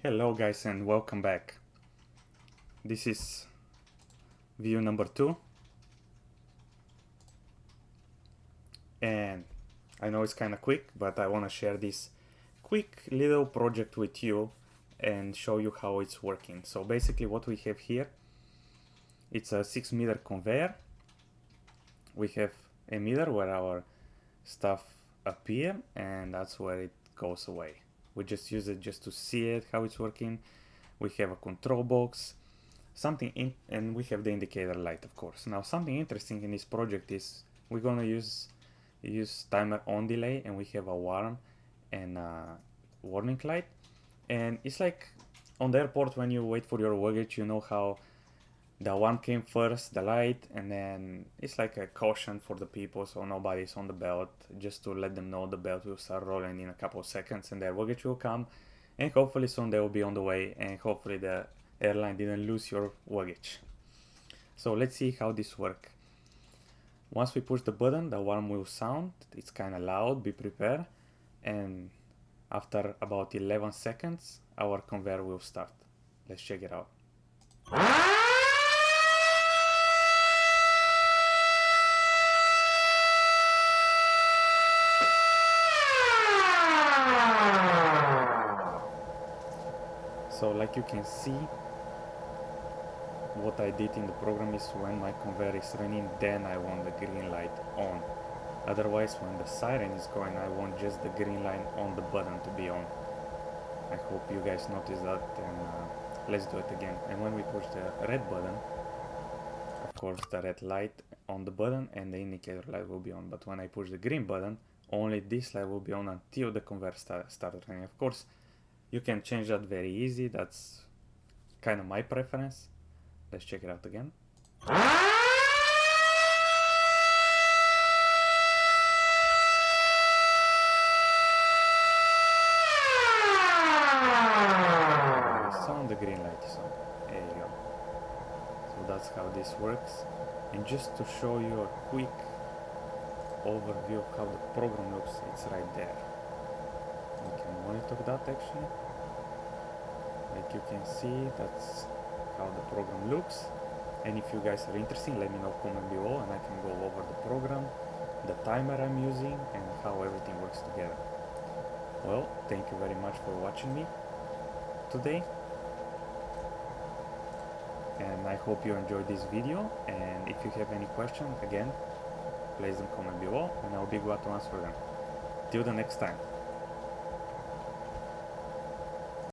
Hello guys and welcome back. This is view number 2 and I know it's kind of quick, but I want to share this quick little project with you and show you how it's working. So basically what we have here, it's a 6-meter conveyor. We have a meter where our stuff appear and that's where it goes away. We just use it just to see it, how it's working. We have a control box, and we have the indicator light, of course. Now something interesting in this project is we're gonna use timer on delay, and we have a alarm and a warning light. And it's like on the airport when you wait for your luggage, you know how the alarm came first, the light, and then it's like a caution for the people so nobody's on the belt, just to let them know the belt will start rolling in a couple of seconds and their luggage will come, and hopefully soon they will be on the way, and hopefully the airline didn't lose your luggage. So let's see how this works. Once we push the button, the alarm will sound. It's kind of loud, be prepared. And after about 11 seconds, our conveyor will start. Let's check it out. So like you can see, what I did in the program is when my conveyor is running, then I want the green light on. Otherwise, when the siren is going, I want just the green line on the button to be on. I hope you guys notice that, and let's do it again. And when we push the red button, of course the red light on the button and the indicator light will be on. But when I push the green button, only this light will be on until the conveyor started running. Of course, you can change that very easy. That's kind of my preference. Let's check it out again. The green light is on. There you go. So that's how this works. And just to show you a quick overview of how the program looks, it's right there. We can monitor that actually. Like you can see, that's how the program looks. And if you guys are interested, let me know comment below and I can go over the program, the timer I'm using, and how everything works together. Well, thank you very much for watching me today. And I hope you enjoyed this video, and if you have any questions, again, place them comment below and I'll be glad to answer them. Till the next time.